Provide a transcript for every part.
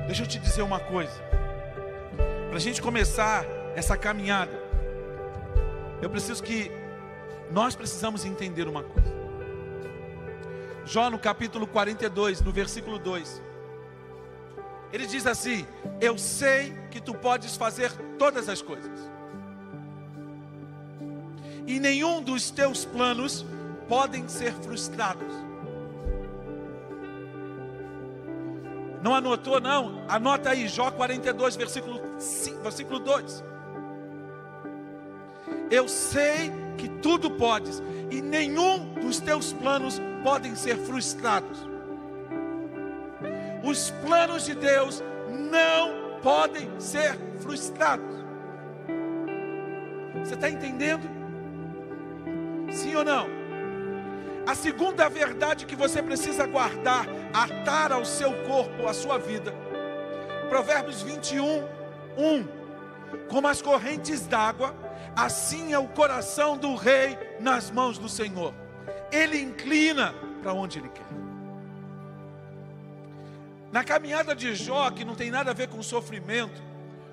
Deixa eu te dizer uma coisa. Para a gente começar essa caminhada, nós precisamos entender uma coisa. Jó no capítulo 42, no versículo 2, ele diz assim: eu sei que tu podes fazer todas as coisas, e nenhum dos teus planos podem ser frustrados. Não anotou não? Anota aí, Jó 42, versículo 2. Eu sei que tudo podes, e nenhum dos teus planos podem ser frustrados. Os planos de Deus não podem ser frustrados. Você está entendendo? Sim ou não? A segunda verdade que você precisa guardar, atar ao seu corpo, à sua vida. Provérbios 21, 1. Como as correntes d'água, assim é o coração do rei nas mãos do Senhor. Ele inclina para onde Ele quer. Na caminhada de Jó, que não tem nada a ver com sofrimento,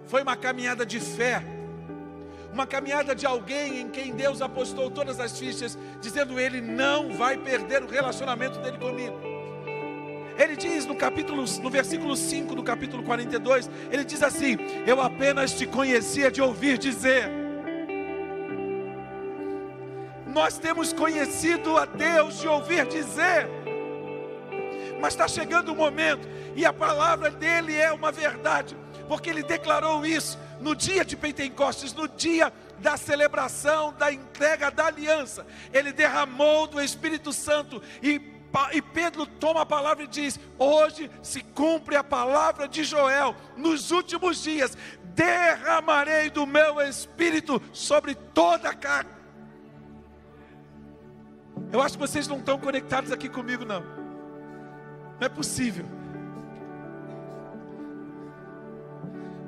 foi uma caminhada de fé. Uma caminhada de alguém em quem Deus apostou todas as fichas, dizendo: Ele não vai perder o relacionamento dele comigo. Ele diz no versículo 5 do capítulo 42, ele diz assim: eu apenas te conhecia de ouvir dizer. Nós temos conhecido a Deus de ouvir dizer, mas está chegando o momento, e a palavra dele é uma verdade, porque ele declarou isso no dia de Pentecostes, no dia da celebração, da entrega da aliança. Ele derramou do Espírito Santo, e Pedro toma a palavra e diz: hoje se cumpre a palavra de Joel, nos últimos dias derramarei do meu Espírito sobre toda a carne. Eu acho que vocês não estão conectados aqui comigo, não. Não é possível.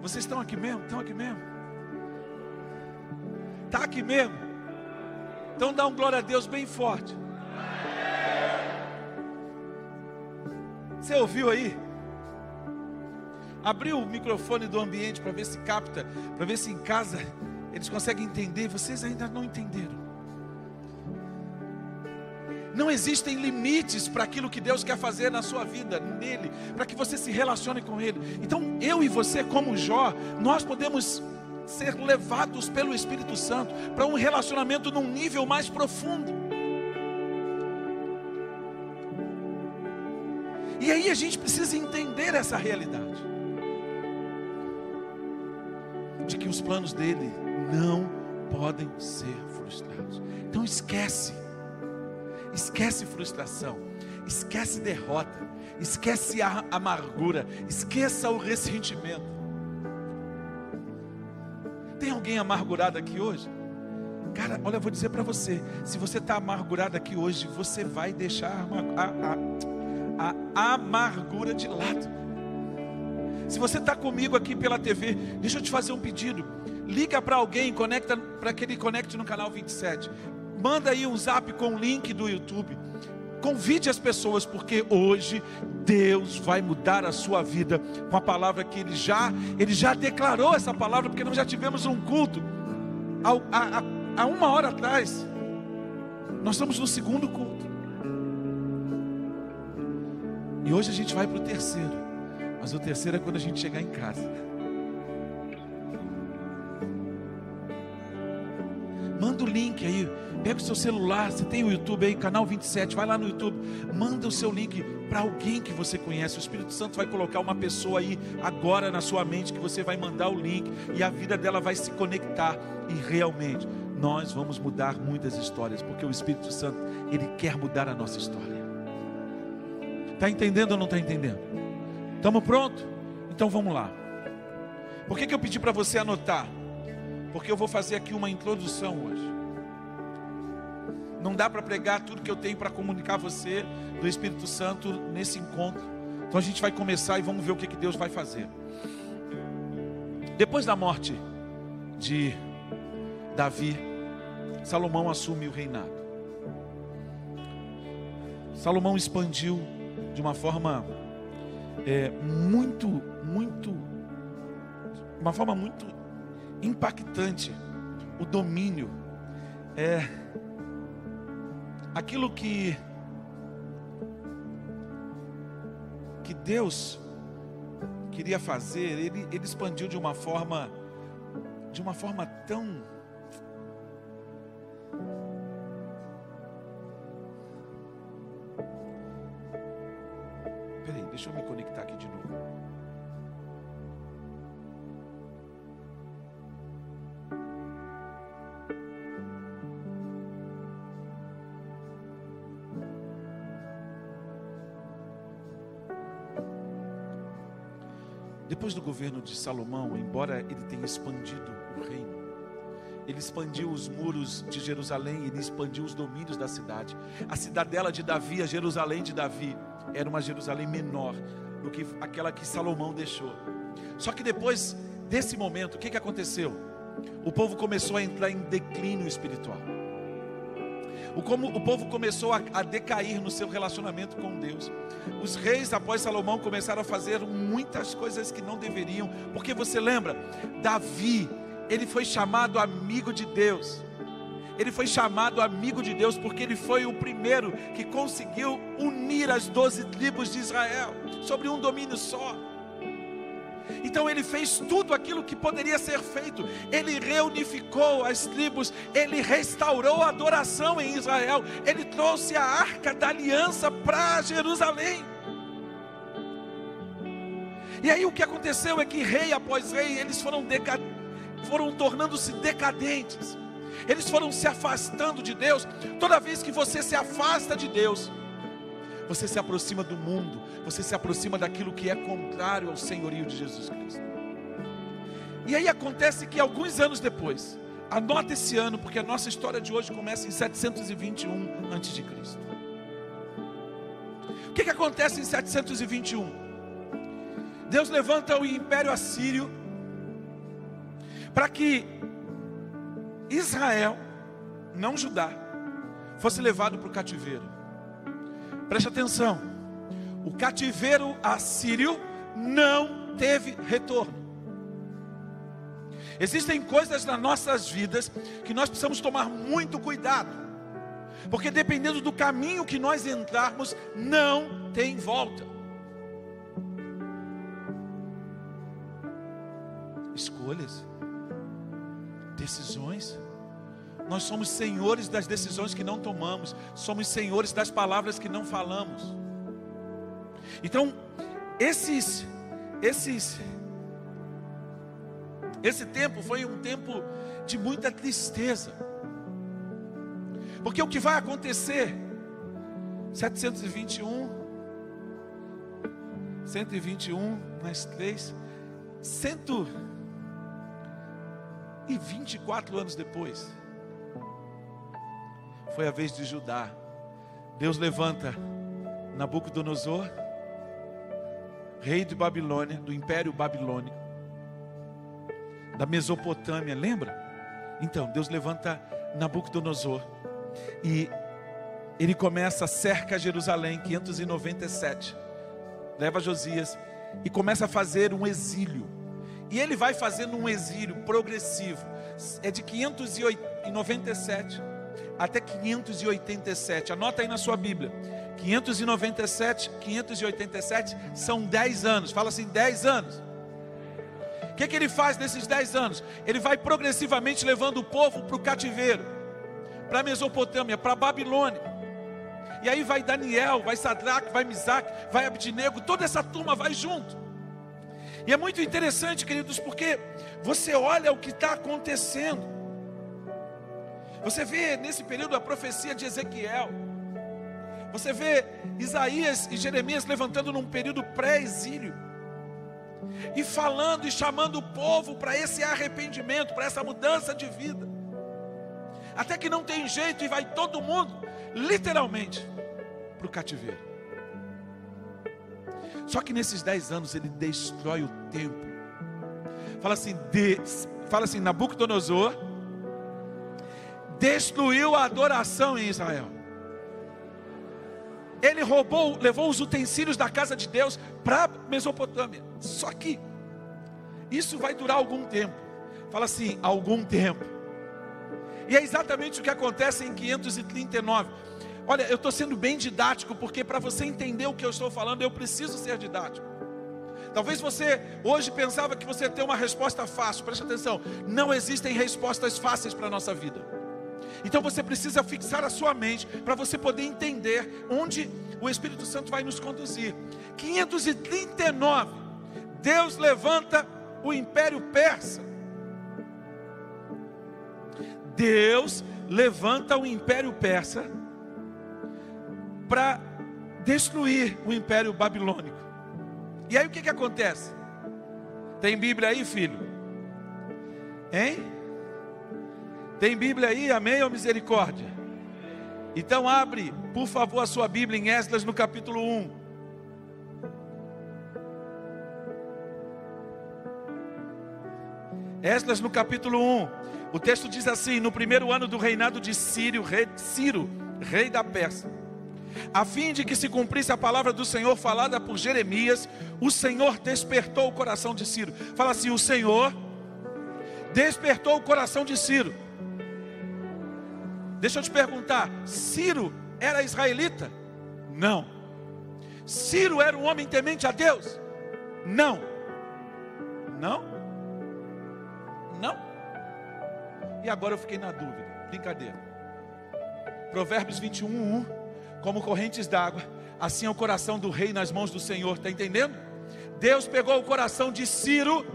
Vocês estão aqui mesmo? Estão aqui mesmo? Está aqui mesmo? Então dá um glória a Deus bem forte. Você ouviu aí? Abriu o microfone do ambiente para ver se capta, para ver se em casa eles conseguem entender. Vocês ainda não entenderam. Não existem limites para aquilo que Deus quer fazer na sua vida, nele, para que você se relacione com Ele. Então eu e você, como Jó, nós podemos ser levados pelo Espírito Santo para um relacionamento num nível mais profundo. E aí a gente precisa entender essa realidade, de que os planos dele não podem ser frustrados. Então esquece frustração, esquece derrota, esquece a amargura, esqueça o ressentimento. Tem alguém amargurado aqui hoje? Cara, olha, eu vou dizer para você, se você está amargurado aqui hoje, você vai deixar a amargura de lado. Se você está comigo aqui pela TV, deixa eu te fazer um pedido. Liga para alguém, conecta para que ele conecte no canal 27. Manda aí um zap com o link do YouTube. Convide as pessoas, porque hoje Deus vai mudar a sua vida com a palavra que Ele já declarou essa palavra, porque nós já tivemos um culto há 1 hora atrás. Nós estamos no 2º culto. E hoje a gente vai para o 3º. Mas o 3º é quando a gente chegar em casa. Manda o link aí. Pega o seu celular, você tem o YouTube aí, canal 27, vai lá no YouTube, manda o seu link para alguém que você conhece. O Espírito Santo vai colocar uma pessoa aí agora na sua mente, que você vai mandar o link, e a vida dela vai se conectar, e realmente nós vamos mudar muitas histórias, porque o Espírito Santo, Ele quer mudar a nossa história. Está entendendo ou não está entendendo? Estamos prontos? Então vamos lá. Por que eu pedi para você anotar? Porque eu vou fazer aqui uma introdução hoje. Não dá para pregar tudo que eu tenho para comunicar a você do Espírito Santo nesse encontro. Então a gente vai começar e vamos ver o que Deus vai fazer. Depois da morte de Davi, Salomão assume o reinado. Salomão expandiu de uma forma muito uma forma muito impactante, o domínio. Aquilo que Deus queria fazer, ele expandiu de uma forma tão... Peraí, deixa eu me conectar aqui de novo. Depois do governo de Salomão, embora ele tenha expandido o reino, ele expandiu os muros de Jerusalém, ele expandiu os domínios da cidade. A cidadela de Davi, a Jerusalém de Davi, era uma Jerusalém menor do que aquela que Salomão deixou. Só que depois desse momento, o que aconteceu? O povo começou a entrar em declínio espiritual. O povo começou a decair no seu relacionamento com Deus. Os reis após Salomão começaram a fazer muitas coisas que não deveriam. Porque você lembra, Davi, ele foi chamado amigo de Deus. Ele foi chamado amigo de Deus porque ele foi o primeiro que conseguiu unir as 12 tribos de Israel sobre um domínio só. Então ele fez tudo aquilo que poderia ser feito. Ele reunificou as tribos, ele restaurou a adoração em Israel, ele trouxe a arca da aliança para Jerusalém. E aí o que aconteceu é que rei após rei, eles foram tornando-se decadentes. Eles foram se afastando de Deus. Toda vez que você se afasta de Deus, você se aproxima do mundo, você se aproxima daquilo que é contrário ao senhorio de Jesus Cristo. E aí acontece que alguns anos depois, anota esse ano, porque a nossa história de hoje começa em 721 a.C. O que acontece em 721? Deus levanta o Império Assírio para que Israel, não Judá, fosse levado para o cativeiro. Preste atenção, o cativeiro assírio não teve retorno. Existem coisas nas nossas vidas que nós precisamos tomar muito cuidado, porque dependendo do caminho que nós entrarmos, não tem volta. Escolhas, decisões. Nós somos senhores das decisões que não tomamos. Somos senhores das palavras que não falamos. Então, esse tempo foi um tempo de muita tristeza. Porque o que vai acontecer 121 mais 3 124 anos depois, foi a vez de Judá. Deus levanta Nabucodonosor, rei de Babilônia, do Império Babilônico, da Mesopotâmia, lembra? Então, Deus levanta Nabucodonosor e ele começa, cerca Jerusalém, 597, leva Josias e começa a fazer um exílio. E ele vai fazendo um exílio progressivo, é de 597 até 587, anota aí na sua Bíblia, 597, 587 são 10 anos, fala assim, 10 anos. O que ele faz nesses 10 anos? Ele vai progressivamente levando o povo para o cativeiro, para a Mesopotâmia, para a Babilônia. E aí vai Daniel, vai Sadraque, vai Misaque, vai Abdinego, toda essa turma vai junto. E é muito interessante, queridos, porque você olha o que está acontecendo. Você vê nesse período a profecia de Ezequiel. Você vê Isaías e Jeremias levantando num período pré-exílio. E falando e chamando o povo para esse arrependimento, para essa mudança de vida. Até que não tem jeito e vai todo mundo, literalmente, para o cativeiro. Só que nesses 10 anos ele destrói o templo. Fala assim, Nabucodonosor destruiu a adoração em Israel. ele levou os utensílios da casa de Deus para a Mesopotâmia. Só que isso vai durar algum tempo. Fala assim, algum tempo. E é exatamente o que acontece em 539. Olha, eu estou sendo bem didático, porque para você entender o que eu estou falando, eu preciso ser didático. Talvez você hoje pensava que você ia ter uma resposta fácil. Preste atenção, não existem respostas fáceis para a nossa vida. Então você precisa fixar a sua mente para você poder entender onde o Espírito Santo vai nos conduzir. 539, Deus levanta o Império Persa. Deus levanta o Império Persa para destruir o Império Babilônico. E aí o que acontece? Tem Bíblia aí, filho? Hein? Tem Bíblia aí, amém ou misericórdia? Então abre, por favor, a sua Bíblia em Esdras no capítulo 1. Esdras no capítulo 1. O texto diz assim: no primeiro ano do reinado de Ciro, rei da Pérsia, a fim de que se cumprisse a palavra do Senhor falada por Jeremias, o Senhor despertou o coração de Ciro. Fala assim, o Senhor despertou o coração de Ciro. Deixa eu te perguntar, Ciro era israelita? Não. Ciro era um homem temente a Deus? Não. Não? Não? E agora eu fiquei na dúvida. Brincadeira. Provérbios 21:1. Como correntes d'água, assim é o coração do rei nas mãos do Senhor. Está entendendo? Deus pegou o coração de Ciro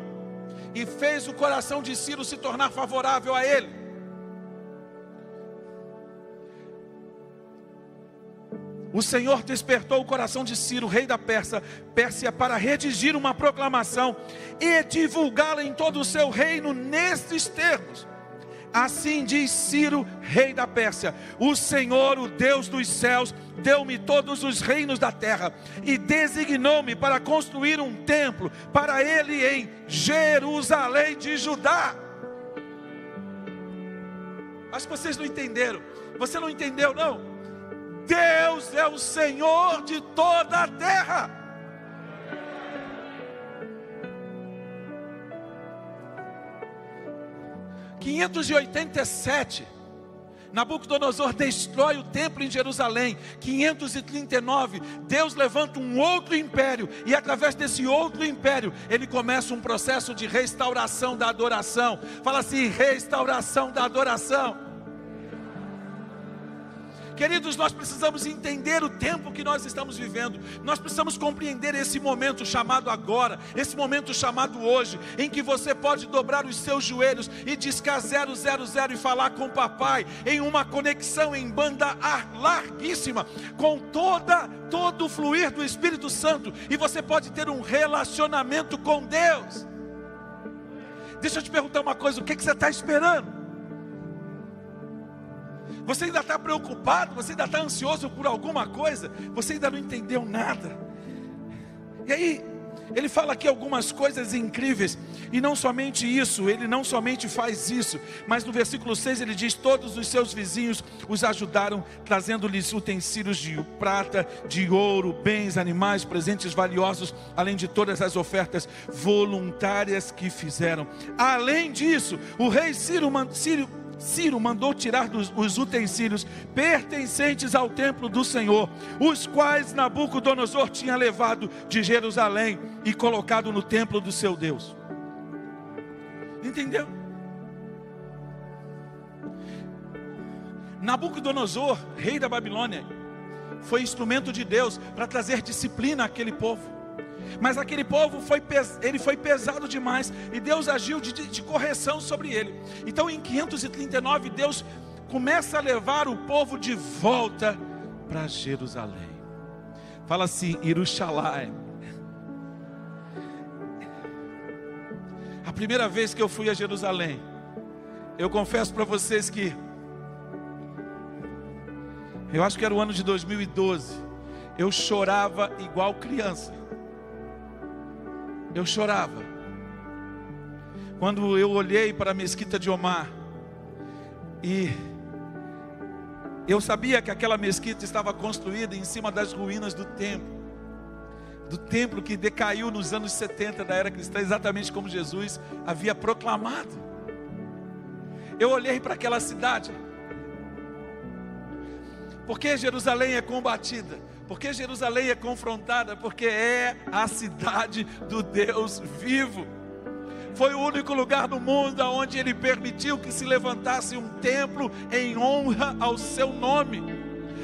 e fez o coração de Ciro se tornar favorável a ele. O Senhor despertou o coração de Ciro, rei da Pérsia, para redigir uma proclamação e divulgá-la em todo o seu reino nestes termos. Assim diz Ciro, rei da Pérsia: o Senhor, o Deus dos céus, deu-me todos os reinos da terra e designou-me para construir um templo para ele em Jerusalém de Judá. Acho que vocês não entenderam. Você não entendeu, não? Deus é o Senhor de toda a terra. Em 587, Nabucodonosor destrói o templo em Jerusalém. 539, Deus levanta um outro império, e através desse outro império, ele começa um processo de restauração da adoração. Fala assim, restauração da adoração. Queridos, nós precisamos entender o tempo que nós estamos vivendo. Nós precisamos compreender esse momento chamado agora, esse momento chamado hoje, em que você pode dobrar os seus joelhos e discar 000 e falar com o papai, em uma conexão em banda larguíssima, com todo o fluir do Espírito Santo, e você pode ter um relacionamento com Deus. Deixa eu te perguntar uma coisa, o que você está esperando? Você ainda está preocupado? Você ainda está ansioso por alguma coisa? Você ainda não entendeu nada? E aí, ele fala aqui algumas coisas incríveis. E não somente isso, ele não somente faz isso, mas no versículo 6 ele diz: todos os seus vizinhos os ajudaram, trazendo-lhes utensílios de prata, de ouro, bens, animais, presentes valiosos, além de todas as ofertas voluntárias que fizeram. Além disso, o rei Ciro mandou tirar os utensílios pertencentes ao templo do Senhor, os quais Nabucodonosor tinha levado de Jerusalém e colocado no templo do seu Deus. Entendeu? Nabucodonosor, rei da Babilônia, foi instrumento de Deus para trazer disciplina àquele povo. Mas aquele povo foi pesado demais, e Deus agiu de correção sobre ele. Então em 539 Deus começa a levar o povo de volta para Jerusalém. Fala assim, Jerusalém. A primeira vez que eu fui a Jerusalém, eu confesso para vocês que eu acho que era o ano de 2012. Eu chorava igual criança. Eu chorava quando eu olhei para a mesquita de Omar e Eu sabia que aquela mesquita estava construída em cima das ruínas do templo que decaiu nos anos 70 da era cristã, exatamente como Jesus havia proclamado. Eu olhei para aquela cidade. Por que Jerusalém é combatida? Por que Jerusalém é confrontada? Porque é a cidade do Deus vivo. Foi o único lugar no mundo onde Ele permitiu que se levantasse um templo em honra ao seu nome.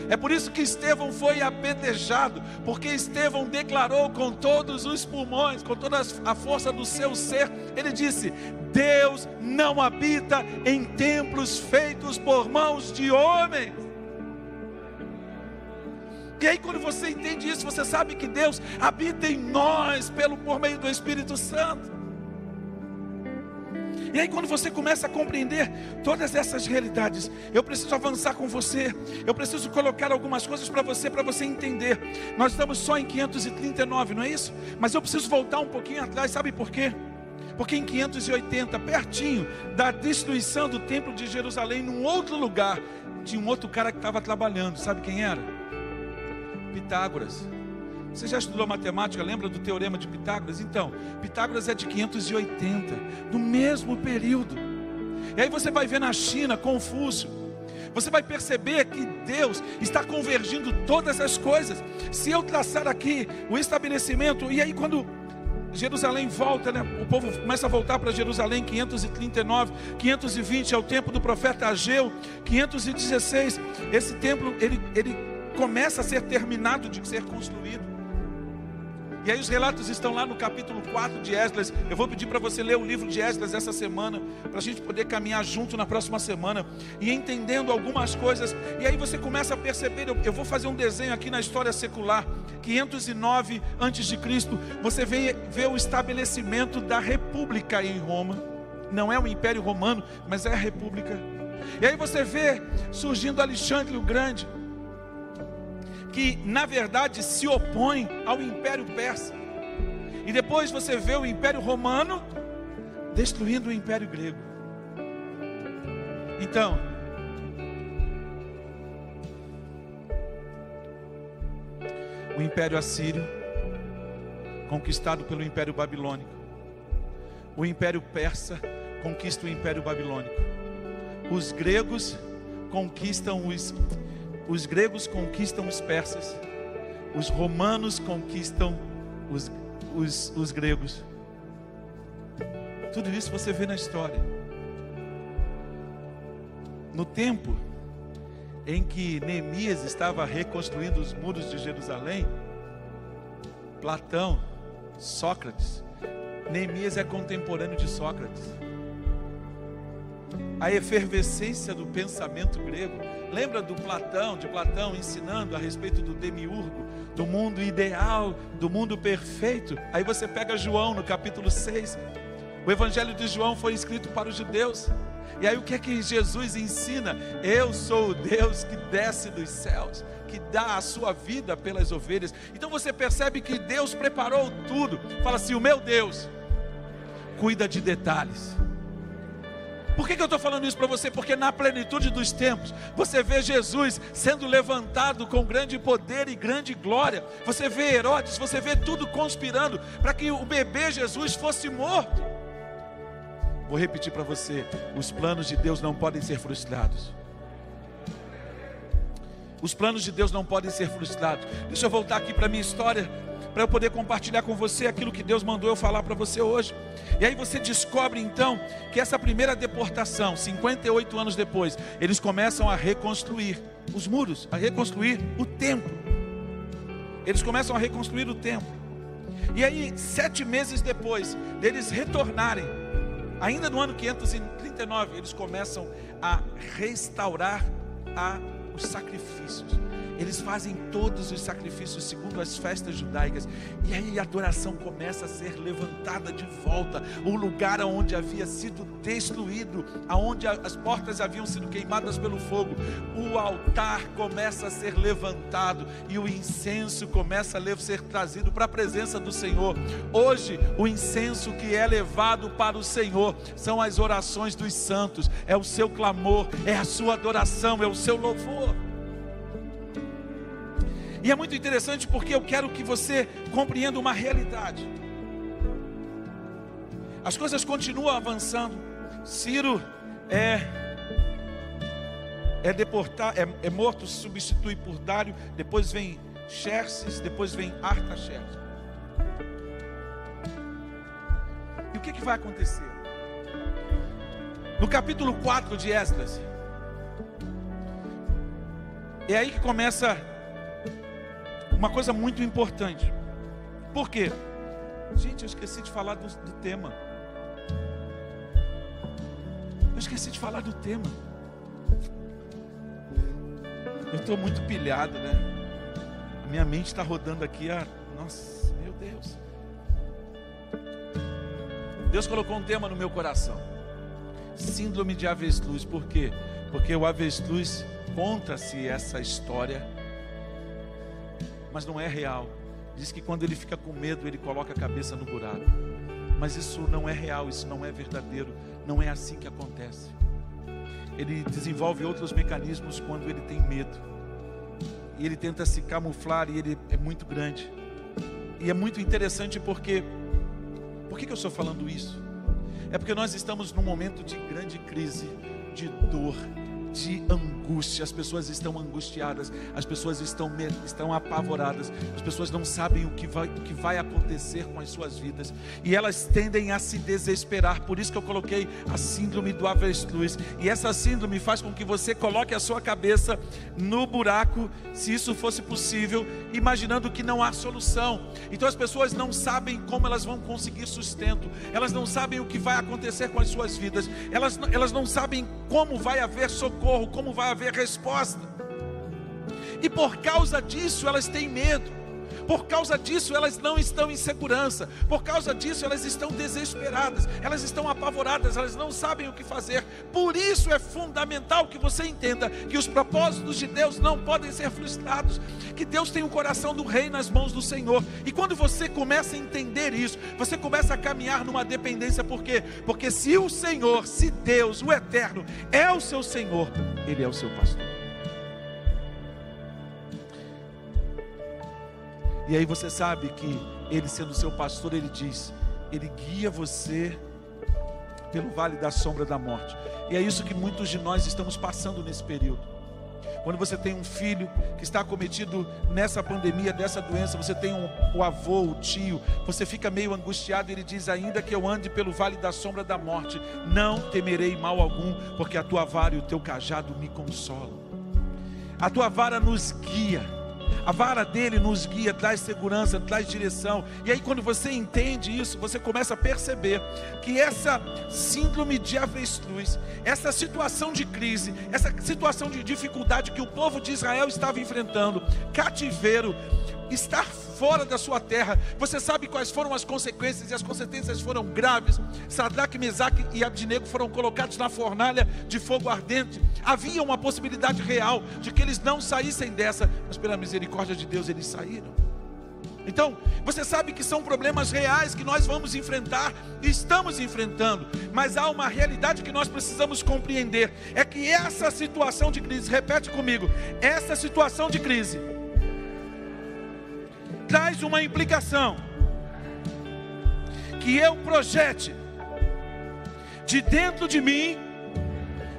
É por isso que Estevão foi apedrejado, porque Estevão declarou com todos os pulmões, com toda a força do seu ser, ele disse: Deus não habita em templos feitos por mãos de homens. E aí quando você entende isso, você sabe que Deus habita em nós por meio do Espírito Santo. E aí quando você começa a compreender todas essas realidades, eu preciso avançar com você, eu preciso colocar algumas coisas para você entender. Nós estamos só em 539, não é isso? Mas eu preciso voltar um pouquinho atrás, sabe por quê? Porque em 580, pertinho da destruição do templo de Jerusalém, num outro lugar, tinha um outro cara que estava trabalhando. Sabe quem era? Pitágoras. Você já estudou matemática, lembra do teorema de Pitágoras? Então, Pitágoras é de 580, do mesmo período. E aí você vai ver na China, Confúcio. Você vai perceber que Deus está convergindo todas as coisas. Se eu traçar aqui o estabelecimento, e aí quando Jerusalém volta, né? O povo começa a voltar para Jerusalém, 539, 520 é o tempo do profeta Ageu, 516, esse templo, ele começa a ser terminado de ser construído. E aí os relatos estão lá no capítulo 4 de Esdras. Eu vou pedir para você ler o livro de Esdras essa semana, para a gente poder caminhar junto na próxima semana, e entendendo algumas coisas. E aí você começa a perceber, eu vou fazer um desenho aqui na história secular, 509 a.C., você vê o estabelecimento da república em Roma. Não é o Império Romano, mas é a república. E aí você vê surgindo Alexandre o Grande, que na verdade se opõe ao Império Persa. E depois você vê o Império Romano destruindo o Império Grego. Então, o Império Assírio conquistado pelo Império Babilônico, o Império Persa conquista o Império Babilônico, os gregos conquistam os gregos conquistam os persas, os romanos conquistam os gregos. Tudo isso você vê na história. No tempo em que Neemias estava reconstruindo os muros de Jerusalém, Platão, Sócrates, Neemias é contemporâneo de Sócrates. A efervescência do pensamento grego. Lembra de Platão ensinando a respeito do demiurgo, do mundo ideal, do mundo perfeito? Aí você pega João no capítulo 6. O evangelho de João foi escrito para os judeus. E aí o que é que Jesus ensina? Eu sou o Deus que desce dos céus, que dá a sua vida pelas ovelhas. Então você percebe que Deus preparou tudo. Fala assim: o meu Deus cuida de detalhes. Por que eu estou falando isso para você? Porque na plenitude dos tempos, você vê Jesus sendo levantado com grande poder e grande glória. Você vê Herodes, você vê tudo conspirando para que o bebê Jesus fosse morto. Vou repetir para você: os planos de Deus não podem ser frustrados. Os planos de Deus não podem ser frustrados. Deixa eu voltar aqui para a minha história, para eu poder compartilhar com você aquilo que Deus mandou eu falar para você hoje. E aí você descobre então que essa primeira deportação, 58 anos depois, eles começam a reconstruir os muros, a reconstruir o templo. Eles começam a reconstruir o templo. E aí 7 meses depois deles retornarem, ainda no ano 539, eles começam a restaurar os sacrifícios. Eles fazem todos os sacrifícios segundo as festas judaicas. E aí a adoração começa a ser levantada de volta. O lugar onde havia sido destruído, aonde as portas haviam sido queimadas pelo fogo, o altar começa a ser levantado e o incenso começa a ser trazido para a presença do Senhor. Hoje o incenso que é levado para o Senhor são as orações dos santos, é o seu clamor, é a sua adoração, é o seu louvor. E é muito interessante porque eu quero que você compreenda uma realidade. As coisas continuam avançando. Ciro é morto, se substitui por Dário. Depois vem Xerxes, depois vem Artaxerxes. E o que vai acontecer? No capítulo 4 de Esdras, é aí que começa uma coisa muito importante. Por quê? Gente, eu esqueci de falar do tema. Eu esqueci de falar do tema. Eu estou muito pilhado, né? A minha mente está rodando aqui. Nossa, meu Deus. Deus colocou um tema no meu coração. Síndrome de avestruz. Por quê? Porque o avestruz, conta-se essa história, mas não é real. Diz que quando ele fica com medo, ele coloca a cabeça no buraco. Mas isso não é real, isso não é verdadeiro. Não é assim que acontece. Ele desenvolve outros mecanismos quando ele tem medo. E ele tenta se camuflar, e ele é muito grande. E é muito interessante porque... Por que eu estou falando isso? É porque nós estamos num momento de grande crise, de dor, de angústia. As pessoas estão angustiadas, as pessoas estão apavoradas, as pessoas não sabem o que vai acontecer com as suas vidas, e elas tendem a se desesperar. Por isso que eu coloquei a síndrome do avestruz. E essa síndrome faz com que você coloque a sua cabeça no buraco, se isso fosse possível, imaginando que não há solução. Então as pessoas não sabem como elas vão conseguir sustento, elas não sabem o que vai acontecer com as suas vidas, elas não sabem como vai haver socorro, como vai haver resposta. E por causa disso elas têm medo. Por causa disso elas não estão em segurança. Por causa disso elas estão desesperadas, elas estão apavoradas, elas não sabem o que fazer. Por isso é fundamental que você entenda que os propósitos de Deus não podem ser frustrados, que Deus tem o coração do rei nas mãos do Senhor. E quando você começa a entender isso, você começa a caminhar numa dependência. Por quê? Porque se o Senhor, se Deus, o Eterno, é o seu Senhor, Ele é o seu pastor. E aí você sabe que Ele, sendo seu pastor, Ele diz, Ele guia você pelo vale da sombra da morte. E é isso que muitos de nós estamos passando nesse período. Quando você tem um filho que está acometido nessa pandemia, dessa doença, você tem o avô, o tio, você fica meio angustiado. Ele diz, ainda que eu ande pelo vale da sombra da morte, não temerei mal algum, porque a tua vara e o teu cajado me consolam. A tua vara nos guia. A vara dele nos guia, traz segurança, traz direção. E aí quando você entende isso, você começa a perceber que essa síndrome de avestruz, essa situação de crise, essa situação de dificuldade que o povo de Israel estava enfrentando, cativeiro, estar fora da sua terra, você sabe quais foram as consequências, e as consequências foram graves. Sadraque, Mesaque e Abdinego foram colocados na fornalha de fogo ardente. Havia uma possibilidade real de que eles não saíssem dessa, mas pela misericórdia de Deus eles saíram. Então, você sabe que são problemas reais que nós vamos enfrentar, e estamos enfrentando, mas há uma realidade que nós precisamos compreender, é que essa situação de crise, repete comigo, essa situação de crise traz uma implicação, que eu projete de dentro de mim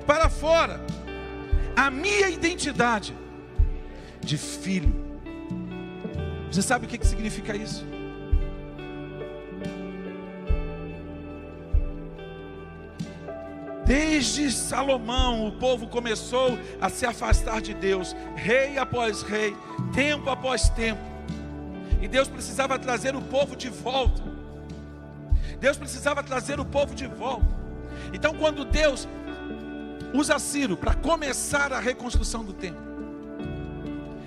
para fora a minha identidade de filho. Você sabe o que significa isso? Desde Salomão, o povo começou a se afastar de Deus, rei após rei, tempo após tempo. E Deus precisava trazer o povo de volta. Deus precisava trazer o povo de volta. Então quando Deus usa Ciro para começar a reconstrução do templo,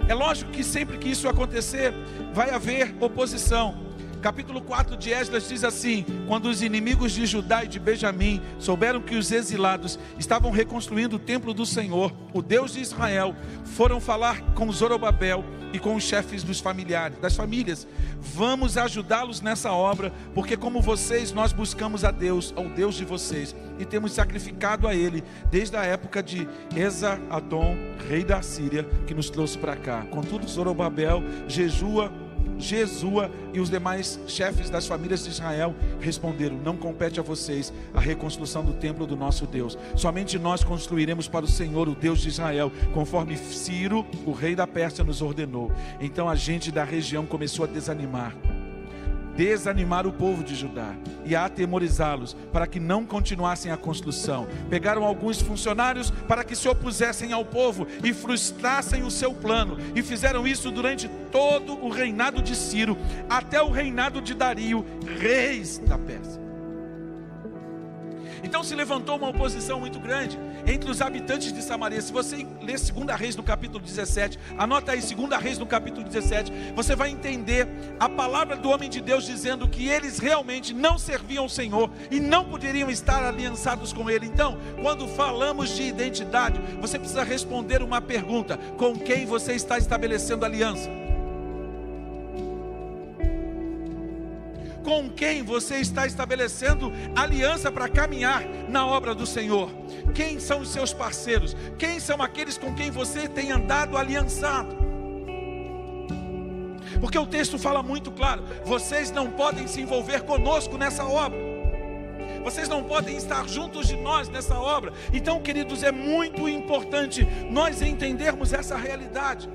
é lógico que sempre que isso acontecer, vai haver oposição. Capítulo 4 de Esdras diz assim: quando os inimigos de Judá e de Benjamim souberam que os exilados estavam reconstruindo o templo do Senhor, o Deus de Israel, foram falar com Zorobabel e com os chefes das famílias: vamos ajudá-los nessa obra, porque como vocês, nós buscamos a Deus, ao Deus de vocês, e temos sacrificado a Ele desde a época de Esa-Adom, rei da Síria, que nos trouxe para cá. Contudo, Zorobabel, Jesua e os demais chefes das famílias de Israel responderam: não compete a vocês a reconstrução do templo do nosso Deus, somente nós construiremos para o Senhor, o Deus de Israel, conforme Ciro, o rei da Pérsia, nos ordenou. Então a gente da região começou a desanimar o povo de Judá e a atemorizá-los para que não continuassem a construção. Pegaram alguns funcionários para que se opusessem ao povo e frustrassem o seu plano, e fizeram isso durante todo o reinado de Ciro, até o reinado de Dario, reis da Pérsia. Então se levantou uma oposição muito grande entre os habitantes de Samaria. Se você ler 2 Reis no capítulo 17, anota aí 2 Reis no capítulo 17, você vai entender a palavra do homem de Deus dizendo que eles realmente não serviam ao Senhor e não poderiam estar aliançados com Ele. Então, quando falamos de identidade, você precisa responder uma pergunta: com quem você está estabelecendo aliança? Com quem você está estabelecendo aliança para caminhar na obra do Senhor? Quem são os seus parceiros? Quem são aqueles com quem você tem andado aliançado? Porque o texto fala muito claro: vocês não podem se envolver conosco nessa obra, vocês não podem estar juntos de nós nessa obra. Então, queridos, é muito importante nós entendermos essa realidade.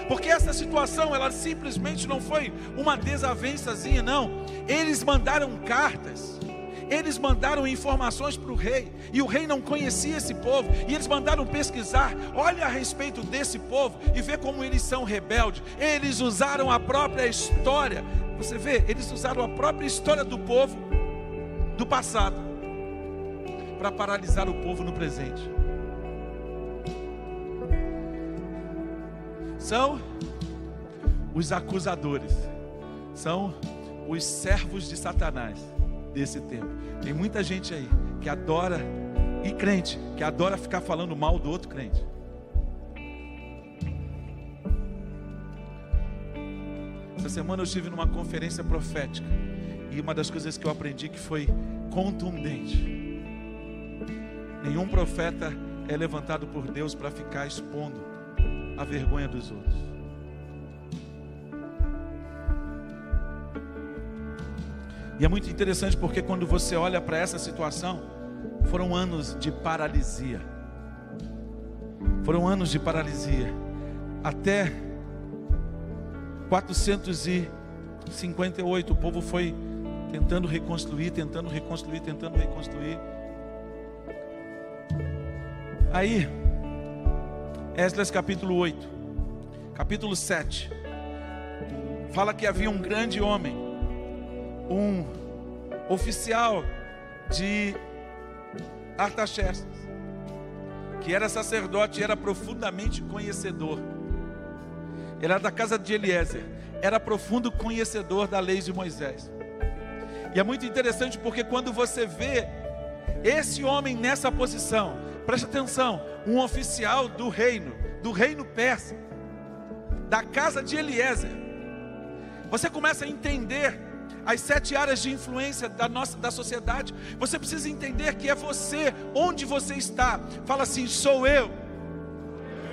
Porque essa situação, ela simplesmente não foi uma desavençazinha, não. Eles mandaram cartas, eles mandaram informações para o rei, e o rei não conhecia esse povo, e eles mandaram pesquisar. Olha a respeito desse povo e vê como eles são rebeldes. Eles usaram a própria história, você vê, eles usaram a própria história do povo, do passado, para paralisar o povo no presente. São os acusadores, são os servos de Satanás desse tempo. Tem muita gente aí que adora, e crente, que adora ficar falando mal do outro crente. Essa semana eu estive numa conferência profética, e uma das coisas que eu aprendi que foi contundente: nenhum profeta é levantado por Deus para ficar expondo a vergonha dos outros. E é muito interessante porque quando você olha para essa situação, foram anos de paralisia. Foram anos de paralisia. Até 458 o povo foi tentando reconstruir. Aí Esdras capítulo 8, capítulo 7, fala que havia um grande homem, um oficial de Artaxerxes, que era sacerdote e era profundamente conhecedor. Ele era da casa de Eliezer, era profundo conhecedor da lei de Moisés. E é muito interessante porque quando você vê esse homem nessa posição, preste atenção, um oficial do reino persa, da casa de Eliezer, você começa a entender as 7 áreas de influência da sociedade. Você precisa entender que é você, onde você está. Fala assim: sou eu.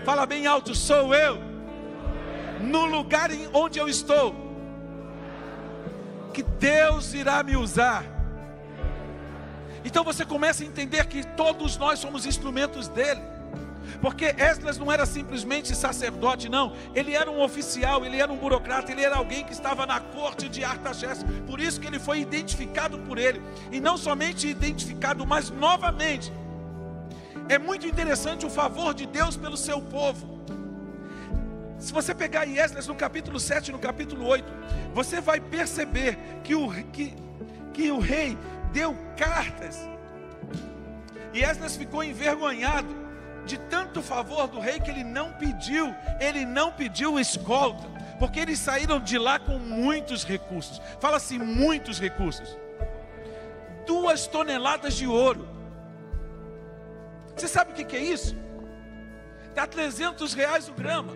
Fala bem alto: sou eu. No lugar onde eu estou, que Deus irá me usar. Então você começa a entender que todos nós somos instrumentos dele. Porque Esdras não era simplesmente sacerdote, não. Ele era um oficial, ele era um burocrata, ele era alguém que estava na corte de Artaxerxes. Por isso que ele foi identificado por ele. E não somente identificado, mas novamente. É muito interessante o favor de Deus pelo seu povo. Se você pegar em Esdras no capítulo 7 e no capítulo 8, você vai perceber que o rei deu cartas. E Esdras ficou envergonhado de tanto favor do rei que ele não pediu escolta. Porque eles saíram de lá com muitos recursos. Fala assim, muitos recursos. 2 toneladas de ouro. Você sabe o que é isso? Dá R$300 o grama.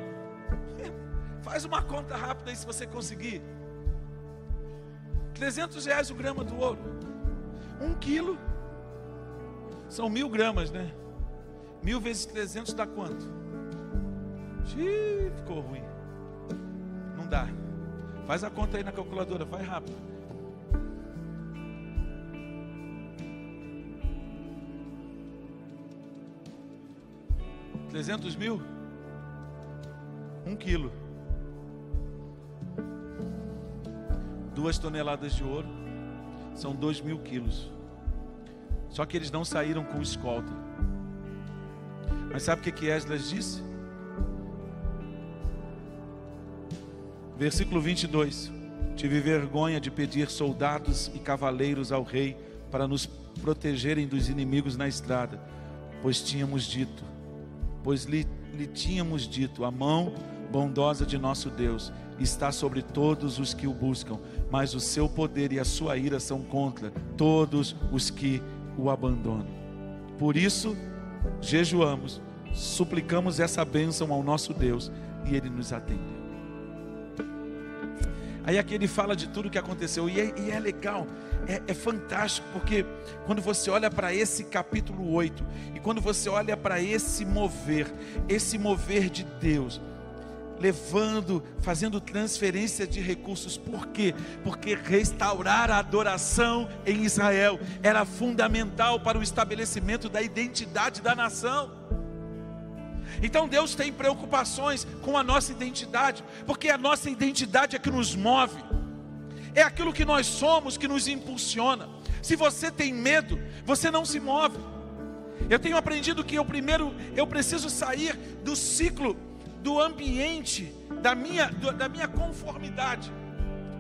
Faz uma conta rápida aí se você conseguir. R$300 o grama do ouro. 1 quilo. São 1000 gramas, né? 1000 vezes 300 dá quanto? Ficou ruim. Não dá. Faz a conta aí na calculadora, vai rápido. $300 mil? 1 quilo. 2 toneladas de ouro são 2.000 quilos. Só que eles não saíram com escolta. Mas sabe o que Esdras disse? Versículo 22. Tive vergonha de pedir soldados e cavaleiros ao rei para nos protegerem dos inimigos na estrada, pois lhe tínhamos dito, a mão bondosa de nosso Deus está sobre todos os que o buscam, mas o seu poder e a sua ira são contra todos os que o abandonam. Por isso, jejuamos, suplicamos essa bênção ao nosso Deus, e Ele nos atendeu. Aí aqui ele fala de tudo que aconteceu, e é legal, é fantástico, porque quando você olha para esse capítulo 8, e quando você olha para esse mover de Deus, fazendo transferência de recursos. Por quê? Porque restaurar a adoração em Israel era fundamental para o estabelecimento da identidade da nação. Então Deus tem preocupações com a nossa identidade, porque a nossa identidade é que nos move, é aquilo que nós somos que nos impulsiona. Se você tem medo, você não se move. Eu tenho aprendido que eu preciso sair do ciclo, do ambiente, da minha conformidade,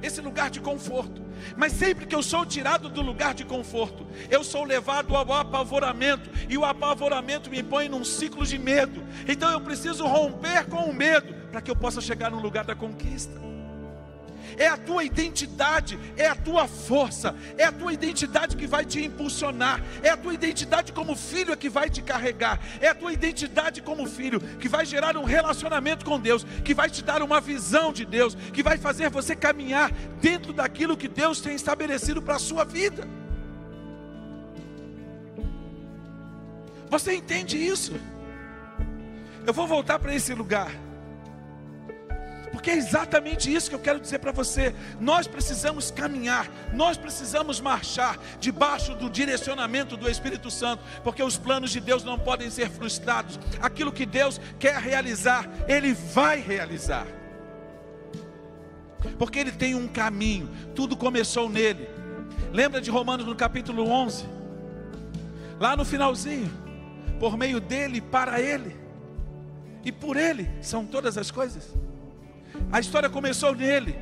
esse lugar de conforto. Mas sempre que eu sou tirado do lugar de conforto, eu sou levado ao apavoramento, e o apavoramento me põe num ciclo de medo. Então eu preciso romper com o medo, para que eu possa chegar no lugar da conquista. É a tua identidade, é a tua força, é a tua identidade que vai te impulsionar, é a tua identidade como filho que vai te carregar, é a tua identidade como filho que vai gerar um relacionamento com Deus, que vai te dar uma visão de Deus, que vai fazer você caminhar dentro daquilo que Deus tem estabelecido para a sua vida. Você entende isso? Eu vou voltar para esse lugar, porque é exatamente isso que eu quero dizer para você. Nós precisamos caminhar, nós precisamos marchar debaixo do direcionamento do Espírito Santo, porque os planos de Deus não podem ser frustrados. Aquilo que Deus quer realizar, Ele vai realizar, porque Ele tem um caminho. Tudo começou nele. Lembra de Romanos no capítulo 11? Lá no finalzinho, por meio dele, para ele e por ele são todas as coisas. A história começou nele.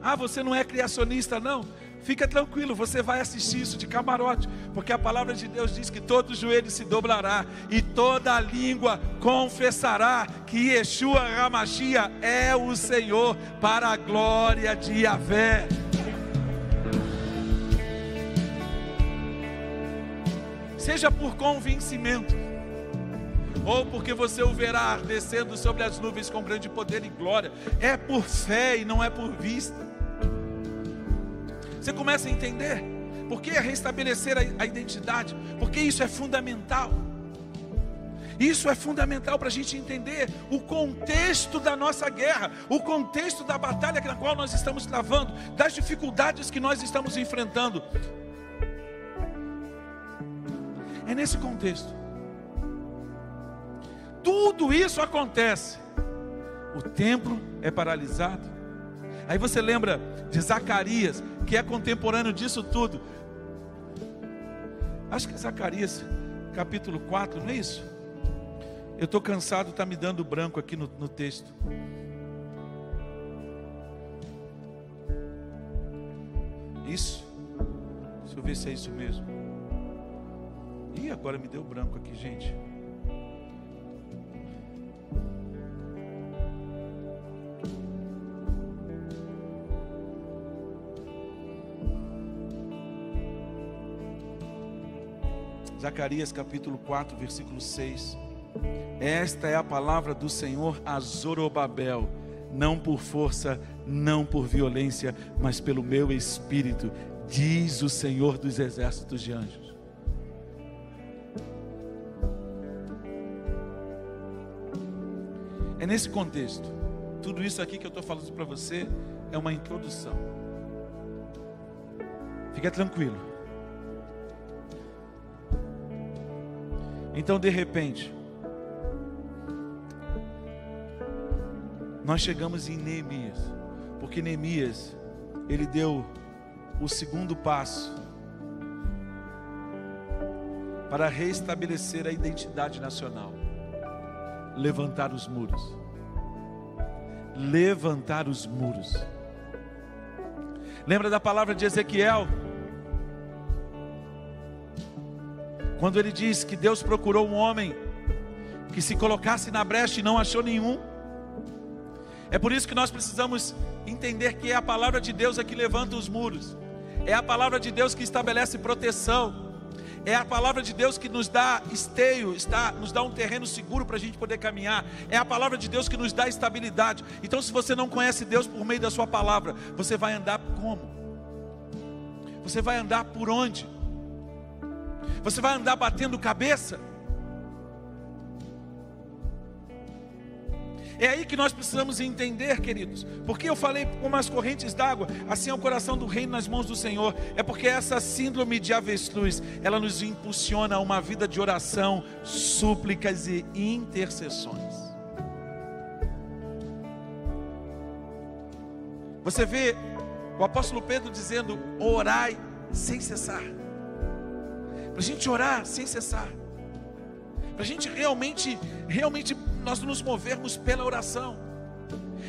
Ah, você não é criacionista não? Fica tranquilo, você vai assistir isso de camarote, porque a palavra de Deus diz que todo joelho se dobrará e toda língua confessará que Yeshua HaMashiach é o Senhor, para a glória de Yahvé. Seja por convencimento, ou porque você o verá descendo sobre as nuvens com grande poder e glória, é por fé e não é por vista. Você começa a entender por que é restabelecer a identidade, porque isso é fundamental. Isso é fundamental para a gente entender o contexto da nossa guerra, o contexto da batalha na qual nós estamos travando, das dificuldades que nós estamos enfrentando. É nesse contexto. Tudo isso acontece. O templo é paralisado. Aí você lembra de Zacarias, que é contemporâneo disso tudo. Acho que é Zacarias capítulo 4, não é isso? Eu estou cansado, está me dando branco aqui no texto. Isso? Deixa eu ver se é isso mesmo. Ih, agora me deu branco aqui, gente. Zacarias capítulo 4, versículo 6. Esta é a palavra do Senhor a Zorobabel, não por força, não por violência, mas pelo meu espírito, diz o Senhor dos exércitos de anjos. É nesse contexto, tudo isso aqui que eu estou falando para você é uma introdução. Fica tranquilo. Então, de repente, nós chegamos em Neemias, porque Neemias, ele deu o segundo passo para restabelecer a identidade nacional: levantar os muros. Levantar os muros. Lembra da palavra de Ezequiel? Quando ele diz que Deus procurou um homem que se colocasse na brecha e não achou nenhum. É por isso que nós precisamos entender que é a palavra de Deus a que levanta os muros. É a palavra de Deus que estabelece proteção. É a palavra de Deus que nos dá esteio, nos dá um terreno seguro para a gente poder caminhar. É a palavra de Deus que nos dá estabilidade. Então, se você não conhece Deus por meio da sua palavra, você vai andar como? Você vai andar por onde? Você vai andar batendo cabeça? É aí que nós precisamos entender, queridos. Porque eu falei como as correntes d'água, assim é o coração do reino nas mãos do Senhor. É porque essa síndrome de avestruz, ela nos impulsiona a uma vida de oração, súplicas e intercessões. Você vê o apóstolo Pedro dizendo: orai sem cessar. Para a gente orar sem cessar. Para a gente realmente nós nos movermos pela oração.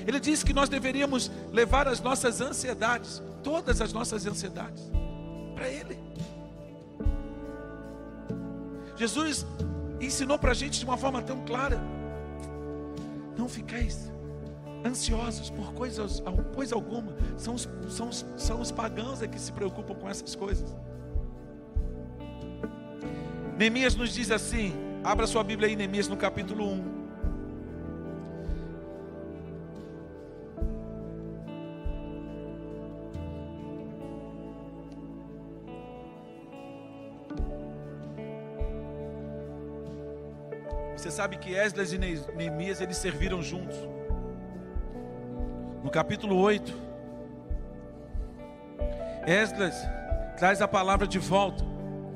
Ele diz que nós deveríamos levar as nossas ansiedades, todas as nossas ansiedades, para Ele. Jesus ensinou para a gente de uma forma tão clara: não fiqueis ansiosos por coisa alguma. São os pagãos que se preocupam com essas coisas. Neemias nos diz assim, abra sua Bíblia aí, Neemias no capítulo 1. Você sabe que Esdras e Neemias, eles serviram juntos. No capítulo 8, Esdras traz a palavra de volta.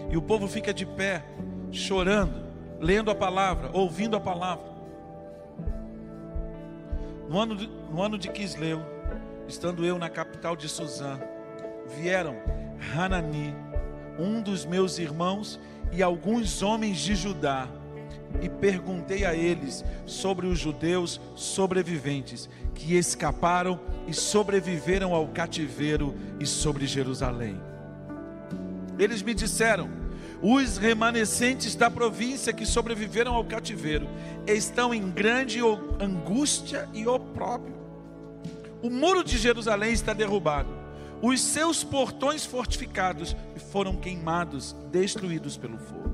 E o povo fica de pé, chorando, lendo a palavra, ouvindo a palavra. No ano de Quisleu, estando eu na capital de Suzã, vieram Hanani, um dos meus irmãos, e alguns homens de Judá, e perguntei a eles sobre os judeus sobreviventes, que escaparam e sobreviveram ao cativeiro, e sobre Jerusalém. Eles me disseram: os remanescentes da província que sobreviveram ao cativeiro estão em grande angústia e opróbrio. O muro de Jerusalém está derrubado, os seus portões fortificados foram queimados, destruídos pelo fogo.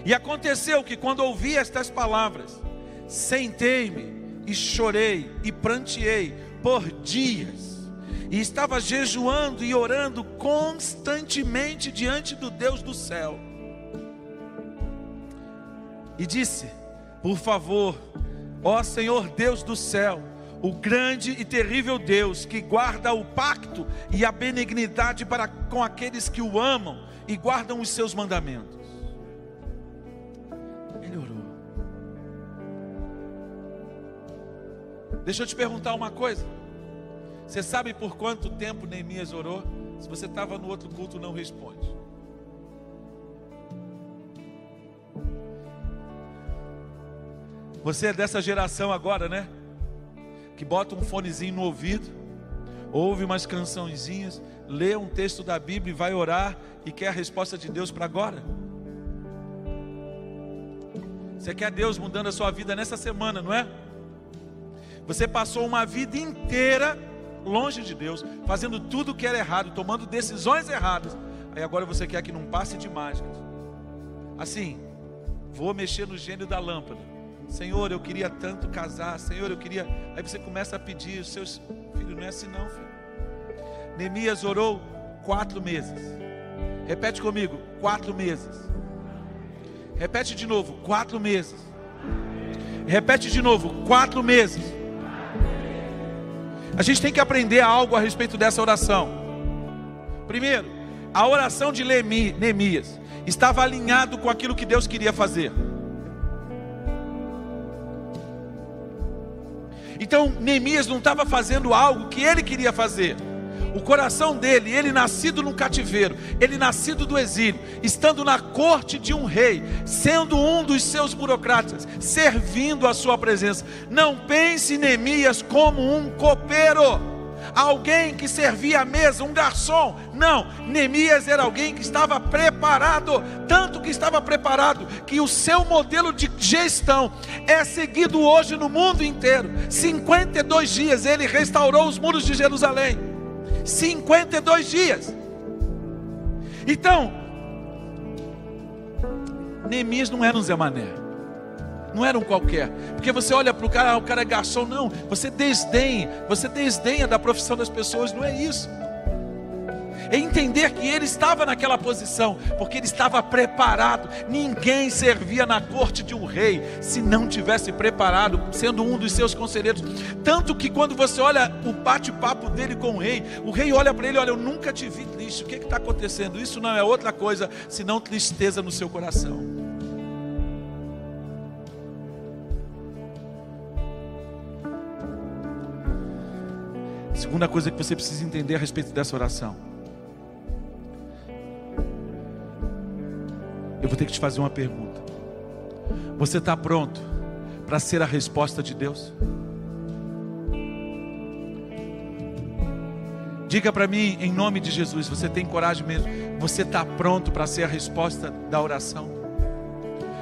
E aconteceu que, quando ouvi estas palavras, sentei-me e chorei e pranteei por dias. E estava jejuando e orando constantemente diante do Deus do céu. E disse: por favor, ó Senhor Deus do céu, o grande e terrível Deus, que guarda o pacto e a benignidade para com aqueles que o amam e guardam os seus mandamentos. Ele orou. Deixa eu te perguntar uma coisa. Você sabe por quanto tempo Neemias orou? Se você estava no outro culto, não responde. Você é dessa geração agora, né? Que bota um fonezinho no ouvido, ouve umas cançõezinhas, lê um texto da Bíblia e vai orar e quer a resposta de Deus para agora. Você quer Deus mudando a sua vida nessa semana, não é? Você passou uma vida inteira longe de Deus, fazendo tudo o que era errado, tomando decisões erradas. Aí agora você quer que não passe de mágicas. Assim, vou mexer no gênio da lâmpada. Senhor, eu queria tanto casar. Senhor, eu queria... Aí você começa a pedir os seus... Filho, não é assim não, filho. Neemias orou 4 meses. Repete comigo, 4 meses. Repete de novo, 4 meses. Repete de novo, 4 meses. A gente tem que aprender algo a respeito dessa oração. Primeiro, a oração de Neemias estava alinhado com aquilo que Deus queria fazer. Então Neemias não estava fazendo algo que ele queria fazer. O coração dele, ele nascido no cativeiro, ele nascido do exílio, estando na corte de um rei, sendo um dos seus burocratas, servindo a sua presença. Não pense em Neemias como um copeiro, alguém que servia à mesa, um garçom. Não, Neemias era alguém que estava preparado, tanto que estava preparado, que o seu modelo de gestão é seguido hoje no mundo inteiro. 52 dias ele restaurou os muros de Jerusalém. 52 dias. Então, Neemias não era um Zé Mané, não era um qualquer. Porque você olha para o cara, o cara é garçom. Não, você desdenha da profissão das pessoas. Não é isso. É entender que ele estava naquela posição porque ele estava preparado. Ninguém servia na corte de um rei se não tivesse preparado, sendo um dos seus conselheiros. Tanto que quando você olha o bate-papo dele com o rei olha para ele: olha, eu nunca te vi triste. O que está acontecendo? Isso não é outra coisa senão tristeza no seu coração. Segunda coisa que você precisa entender a respeito dessa oração. Eu vou ter que te fazer uma pergunta. Você está pronto para ser a resposta de Deus? Diga para mim, em nome de Jesus, você tem coragem mesmo? Você está pronto para ser a resposta da oração?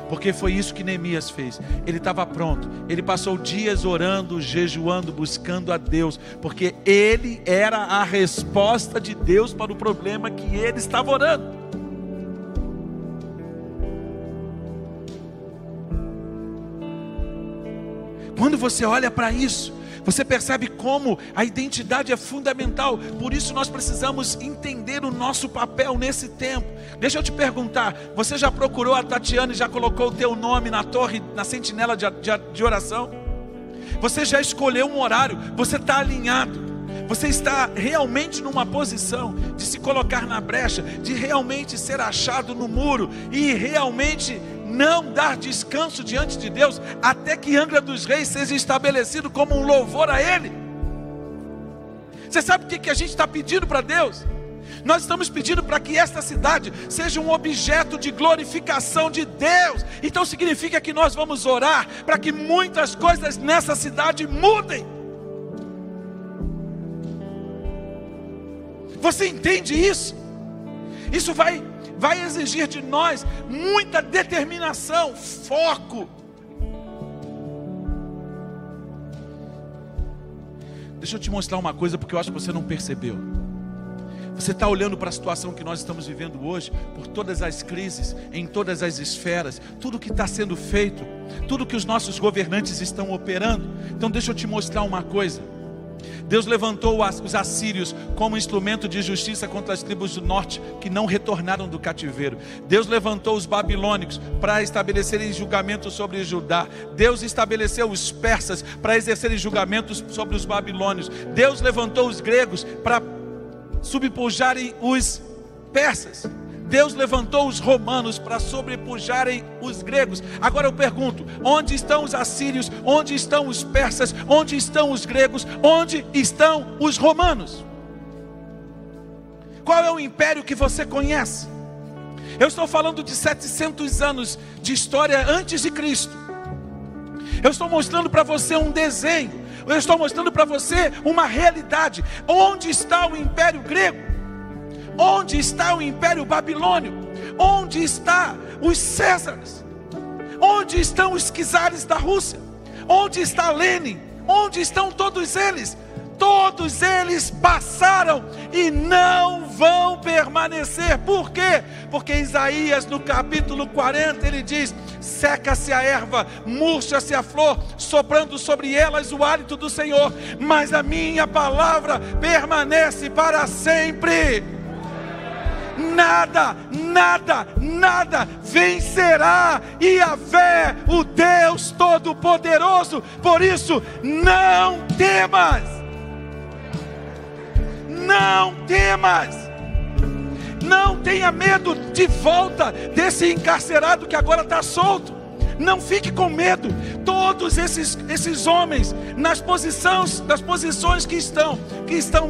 Porque foi isso que Neemias fez. Ele estava pronto. Ele passou dias orando, jejuando, buscando a Deus, porque ele era a resposta de Deus para o problema que ele estava orando. Quando você olha para isso, você percebe como a identidade é fundamental. Por isso nós precisamos entender o nosso papel nesse tempo. Deixa eu te perguntar, você já procurou a Tatiana e já colocou o teu nome na torre, na sentinela de oração? Você já escolheu um horário? Você está alinhado? Você está realmente numa posição de se colocar na brecha, de realmente ser achado no muro e realmente não dar descanso diante de Deus, até que Angra dos Reis seja estabelecido como um louvor a Ele? Você sabe o que a gente está pedindo para Deus? Nós estamos pedindo para que esta cidade seja um objeto de glorificação de Deus. Então significa que nós vamos orar para que muitas coisas nessa cidade mudem. Você entende isso? Isso vai exigir de nós muita determinação, foco. Deixa eu te mostrar uma coisa, porque eu acho que você não percebeu. Você está olhando para a situação que nós estamos vivendo hoje, por todas as crises, em todas as esferas, tudo que está sendo feito, tudo que os nossos governantes estão operando. Então deixa eu te mostrar uma coisa. Deus levantou os assírios como instrumento de justiça contra as tribos do norte que não retornaram do cativeiro. Deus levantou os babilônicos para estabelecerem julgamento sobre Judá. Deus estabeleceu os persas para exercerem julgamentos sobre os babilônios. Deus levantou os gregos para subpujarem os persas. Deus levantou os romanos para sobrepujarem os gregos. Agora eu pergunto, onde estão os assírios? Onde estão os persas? Onde estão os gregos? Onde estão os romanos? Qual é o império que você conhece? Eu estou falando de 700 anos de história antes de Cristo. Eu estou mostrando para você um desenho. Eu estou mostrando para você uma realidade. Onde está o império grego? Onde está o império babilônio? Onde estão os Césares? Onde estão os czares da Rússia? Onde está Lenin? Onde estão todos eles? Todos eles passaram e não vão permanecer. Por quê? Porque Isaías no capítulo 40 ele diz: seca-se a erva, murcha-se a flor, soprando sobre elas o hálito do Senhor, mas a minha palavra permanece para sempre. Nada vencerá Yahvé, o Deus Todo-Poderoso. Por isso, não temas. Não temas. Não tenha medo de volta desse encarcerado que agora está solto. Não fique com medo. Todos esses homens nas posições que estão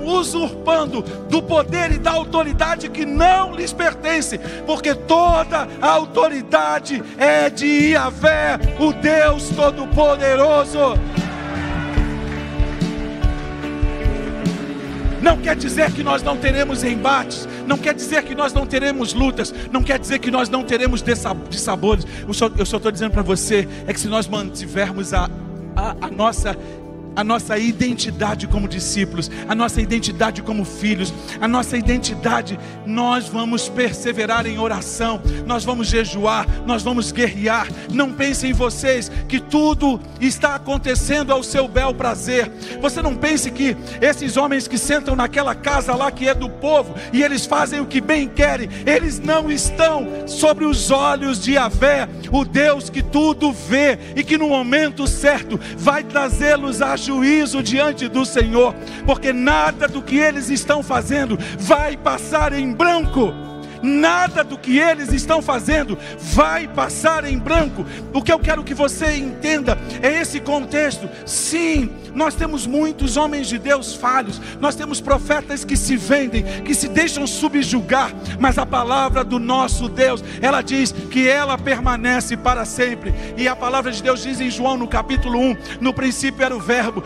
usurpando do poder e da autoridade que não lhes pertence, porque toda a autoridade é de Yahvé, o Deus Todo-Poderoso. Não quer dizer que nós não teremos embates, não quer dizer que nós não teremos lutas, não quer dizer que nós não teremos dissabores. Eu só estou dizendo para você, é que se nós mantivermos a nossa identidade como discípulos, a nossa identidade como filhos, a nossa identidade, nós vamos perseverar em oração, nós vamos jejuar, nós vamos guerrear. Não pensem em vocês que tudo está acontecendo ao seu bel prazer. Você não pense que esses homens que sentam naquela casa lá que é do povo e eles fazem o que bem querem, eles não estão sobre os olhos de Yahvé, o Deus que tudo vê e que no momento certo vai trazê-los a juízo diante do Senhor, porque nada do que eles estão fazendo vai passar em branco. Nada do que eles estão fazendo vai passar em branco. O que eu quero que você entenda é esse contexto. Sim, nós temos muitos homens de Deus falhos, nós temos profetas que se vendem, que se deixam subjugar, mas a palavra do nosso Deus, ela diz que ela permanece para sempre. E a palavra de Deus diz em João no capítulo 1, no princípio era o verbo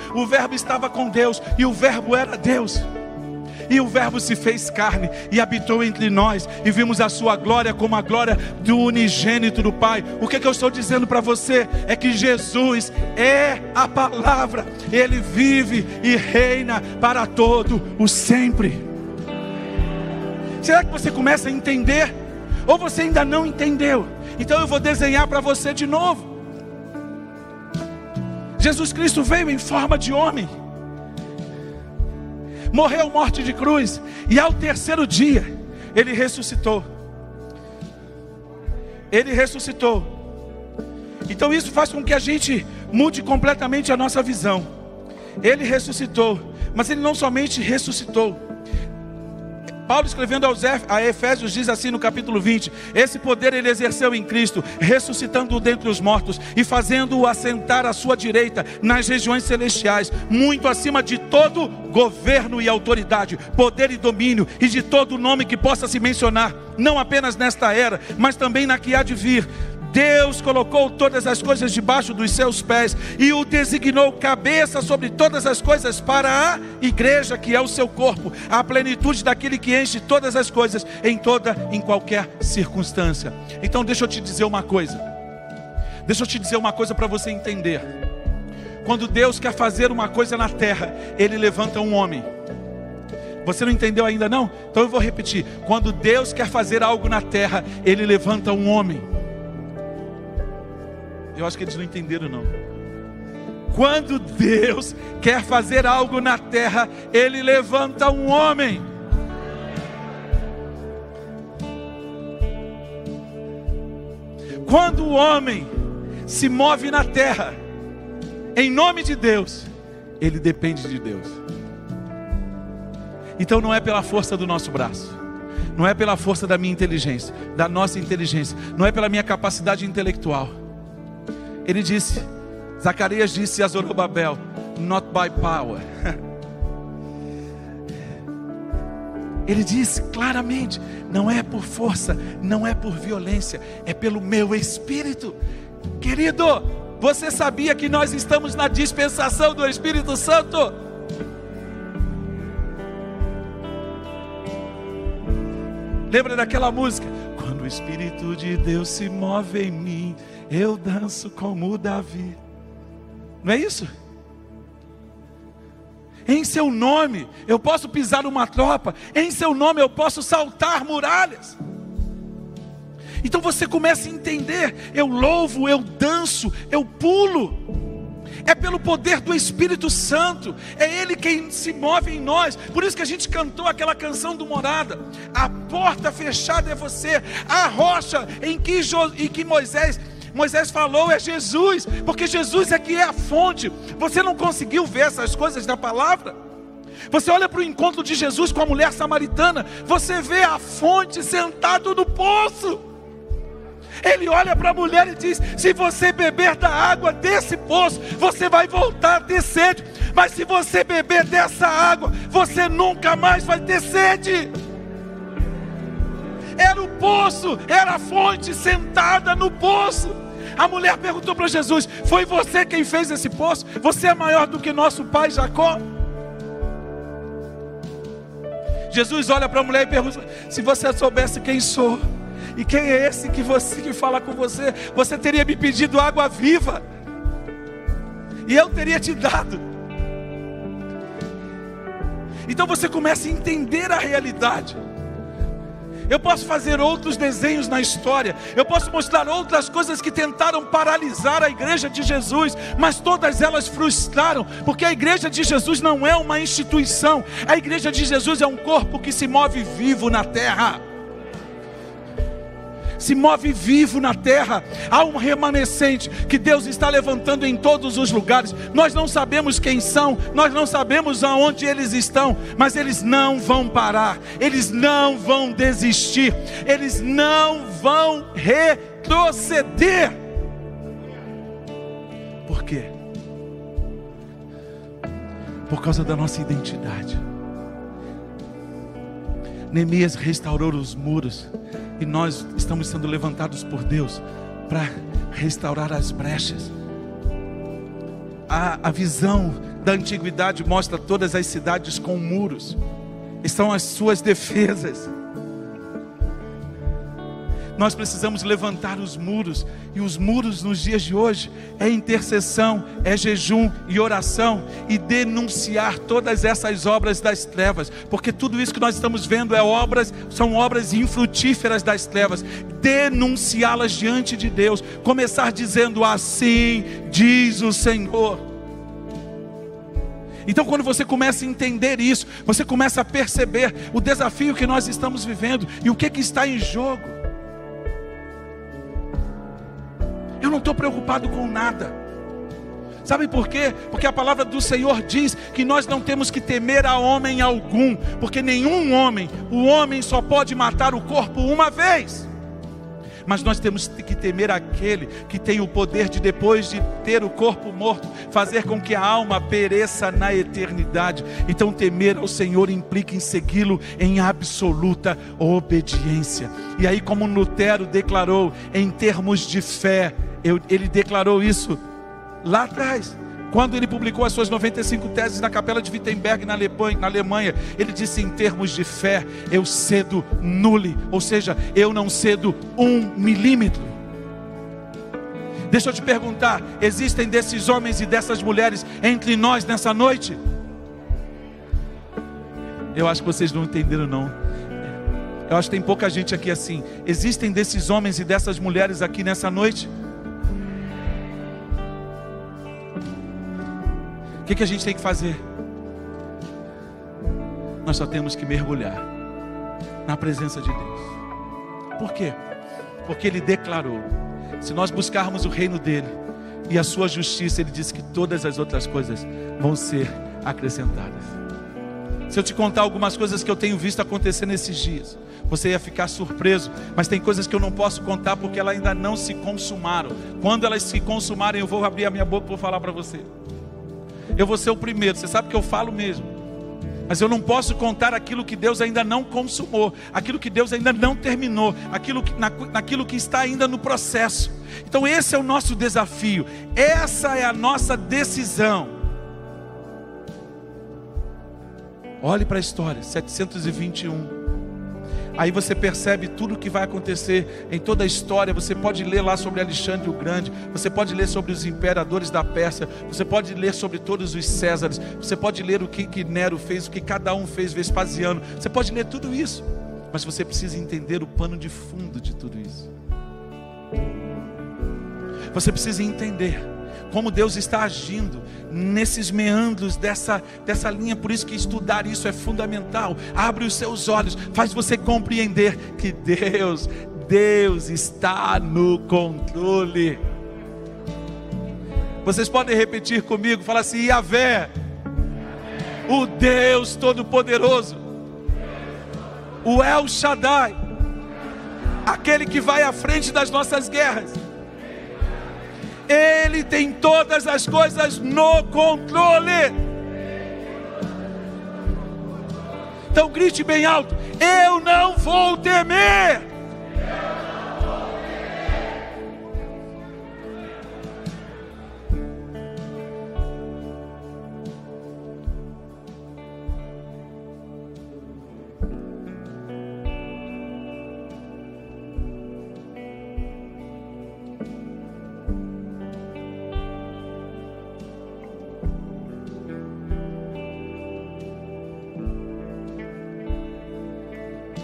estava com Deus e o verbo era Deus. E o verbo se fez carne e habitou entre nós, e vimos a sua glória como a glória do unigênito do Pai. O que eu estou dizendo para você é que Jesus é a palavra. Ele vive e reina para todo o sempre. Será que você começa a entender? Ou você ainda não entendeu? Então eu vou desenhar para você de novo. Jesus Cristo veio em forma de homem, morreu morte de cruz, e ao terceiro dia Ele ressuscitou. Ele ressuscitou. Então isso faz com que a gente mude completamente a nossa visão. Ele ressuscitou, mas Ele não somente ressuscitou. Paulo escrevendo a Efésios diz assim no capítulo 20: esse poder Ele exerceu em Cristo, ressuscitando-o dentre os mortos e fazendo-o assentar à sua direita nas regiões celestiais, muito acima de todo governo e autoridade, poder e domínio, e de todo nome que possa se mencionar, não apenas nesta era, mas também na que há de vir. Deus colocou todas as coisas debaixo dos seus pés e o designou cabeça sobre todas as coisas para a igreja, que é o seu corpo, a plenitude daquele que enche todas as coisas em qualquer circunstância. Então deixa eu te dizer uma coisa. Deixa eu te dizer uma coisa para você entender. Quando Deus quer fazer uma coisa na terra, Ele levanta um homem. Você não entendeu ainda não? Então eu vou repetir. Quando Deus quer fazer algo na terra, Ele levanta um homem. Eu acho que eles não entenderam não. Quando Deus quer fazer algo na terra, Ele levanta um homem. Quando o homem se move na terra em nome de Deus, ele depende de Deus. Então não é pela força do nosso braço, não é pela força da minha inteligência, da nossa inteligência, não é pela minha capacidade intelectual. Ele disse, Zacarias disse a Zorobabel, not by power. Ele disse claramente, não é por força, não é por violência, é pelo meu Espírito. Querido, você sabia que nós estamos na dispensação do Espírito Santo? Lembra daquela música? Quando o Espírito de Deus se move em mim, eu danço como Davi. Não é isso? em seu nome eu posso pisar uma tropa, em seu nome eu posso saltar muralhas. Então você começa a entender, eu louvo, eu danço, eu pulo. É pelo poder do Espírito Santo, é Ele quem se move em nós. Por isso que a gente cantou aquela canção do Morada: a porta fechada é você, a rocha em que Moisés falou é Jesus, porque Jesus é que é a fonte. Você não conseguiu ver essas coisas na palavra? Você olha para o encontro de Jesus com a mulher samaritana, você vê a fonte sentado no poço. Ele olha para a mulher e diz: se você beber da água desse poço, você vai voltar a ter sede. Mas se você beber dessa água, você nunca mais vai ter sede. Era o poço, era a fonte sentada no poço. A mulher perguntou para Jesus: foi você quem fez esse poço? Você é maior do que nosso pai Jacó? Jesus olha para a mulher e pergunta: se você soubesse quem sou, e quem é esse que fala com você, você teria me pedido água viva, e eu teria te dado. Então você começa a entender a realidade. Eu posso fazer outros desenhos na história, eu posso mostrar outras coisas que tentaram paralisar a igreja de Jesus, mas todas elas frustraram, porque a igreja de Jesus não é uma instituição, a igreja de Jesus é um corpo que se move vivo na terra. Se move vivo na terra. Há um remanescente que Deus está levantando em todos os lugares. Nós não sabemos quem são, nós não sabemos aonde eles estão, mas eles não vão parar, eles não vão desistir, eles não vão retroceder. Por quê? Por causa da nossa identidade. Neemias restaurou os muros, e nós estamos sendo levantados por Deus para restaurar as brechas. A visão da antiguidade mostra todas as cidades com muros, e são as suas defesas. Nós precisamos levantar os muros, e os muros nos dias de hoje é intercessão, é jejum e oração, e denunciar todas essas obras das trevas, porque tudo isso que nós estamos vendo são obras infrutíferas das trevas. Denunciá-las diante de Deus, começar dizendo: assim diz o Senhor. Então quando você começa a entender isso, você começa a perceber o desafio que nós estamos vivendo, e o que está em jogo. Eu não estou preocupado com nada. Sabe por quê? Porque a palavra do Senhor diz que nós não temos que temer a homem algum, porque nenhum homem, o homem só pode matar o corpo uma vez. Mas nós temos que temer aquele que tem o poder de, depois de ter o corpo morto, fazer com que a alma pereça na eternidade. Então temer ao Senhor implica em segui-lo em absoluta obediência. E aí, como Lutero declarou em termos de fé, ele declarou isso lá atrás, quando ele publicou as suas 95 teses na capela de Wittenberg, na Alemanha. Ele disse: em termos de fé, eu cedo nulli, ou seja, eu não cedo 1 milímetro. Deixa eu te perguntar: existem desses homens e dessas mulheres entre nós nessa noite? Eu acho que vocês não entenderam não. Eu acho que tem pouca gente aqui assim. Existem desses homens e dessas mulheres aqui nessa noite? O que a gente tem que fazer? Nós só temos que mergulhar na presença de Deus. Por quê? Porque Ele declarou: se nós buscarmos o reino dEle e a sua justiça, Ele disse que todas as outras coisas vão ser acrescentadas. Se eu te contar algumas coisas que eu tenho visto acontecer nesses dias, você ia ficar surpreso, mas tem coisas que eu não posso contar porque elas ainda não se consumaram. Quando elas se consumarem, eu vou abrir a minha boca e vou falar para você. Eu vou ser o primeiro, você sabe que eu falo mesmo, mas eu não posso contar aquilo que Deus ainda não consumou, aquilo que Deus ainda não terminou, naquilo que está ainda no processo. Então esse é o nosso desafio, essa é a nossa decisão. Olhe para a história, 721, Aí você percebe tudo o que vai acontecer em toda a história. Você pode ler lá sobre Alexandre o Grande, você pode ler sobre os imperadores da Pérsia, você pode ler sobre todos os Césares, você pode ler o que Nero fez, o que cada um fez, Vespasiano, você pode ler tudo isso, mas você precisa entender o pano de fundo de tudo isso. Você precisa entender como Deus está agindo nesses meandros dessa linha. Por isso que estudar isso é fundamental. Abre os seus olhos, faz você compreender que Deus está no controle. Vocês podem repetir comigo, fala assim: Yahvé, o Deus Todo-Poderoso, o El Shaddai, aquele que vai à frente das nossas guerras, Ele tem todas as coisas no controle. Então grite bem alto: eu não vou temer.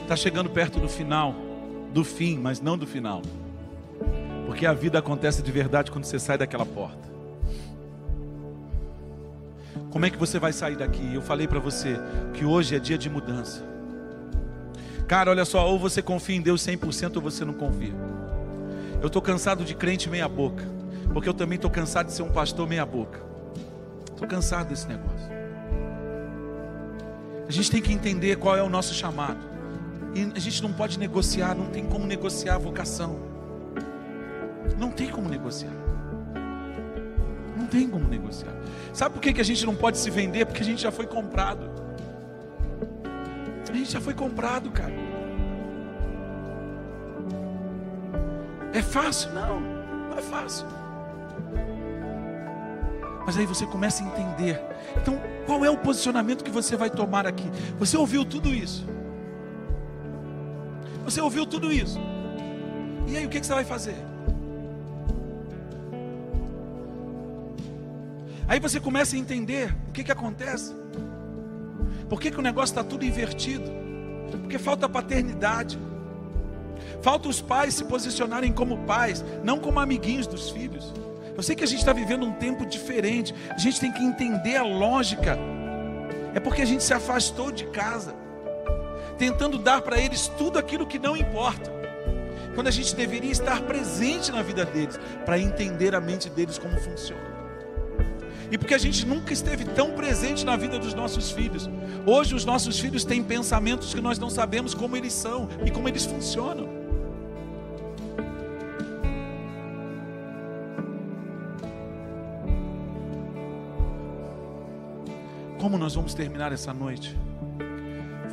Está chegando perto do final, do fim, mas não do final, porque a vida acontece de verdade quando você sai daquela porta. Como é que você vai sair daqui? Eu falei para você que hoje é dia de mudança. Cara, olha só, ou você confia em Deus 100% ou você não confia. Eu estou cansado de crente meia boca, porque eu também estou cansado de ser um pastor meia boca. Estou cansado desse negócio. A gente tem que entender qual é o nosso chamado. E a gente não pode negociar, não tem como negociar a vocação. Não tem como negociar. Não tem como negociar. Sabe por que a gente não pode se vender? Porque a gente já foi comprado. A gente já foi comprado, cara. É fácil? Não, não é fácil. Mas aí você começa a entender. Então, qual é o posicionamento que você vai tomar aqui? Você ouviu tudo isso? Você ouviu tudo isso? E aí o que você vai fazer? Aí você começa a entender o que acontece. Por que o negócio está tudo invertido? Porque falta paternidade. Falta os pais se posicionarem como pais, não como amiguinhos dos filhos. Eu sei que a gente está vivendo um tempo diferente. A gente tem que entender a lógica. É porque a gente se afastou de casa, tentando dar para eles tudo aquilo que não importa, quando a gente deveria estar presente na vida deles, para entender a mente deles como funciona. E porque a gente nunca esteve tão presente na vida dos nossos filhos. Hoje os nossos filhos têm pensamentos que nós não sabemos como eles são e como eles funcionam. Como nós vamos terminar essa noite?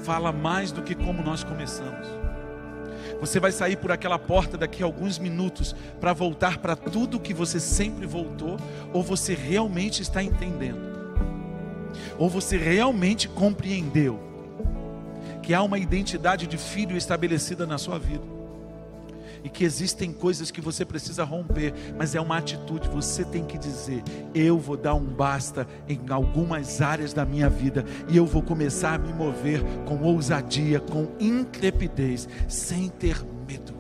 Fala mais do que como nós começamos. Você vai sair por aquela porta daqui a alguns minutos para voltar para tudo que você sempre voltou, ou você realmente está entendendo, ou você realmente compreendeu que há uma identidade de filho estabelecida na sua vida, e que existem coisas que você precisa romper, mas é uma atitude. Você tem que dizer: eu vou dar um basta em algumas áreas da minha vida, e eu vou começar a me mover com ousadia, com intrepidez, sem ter medo.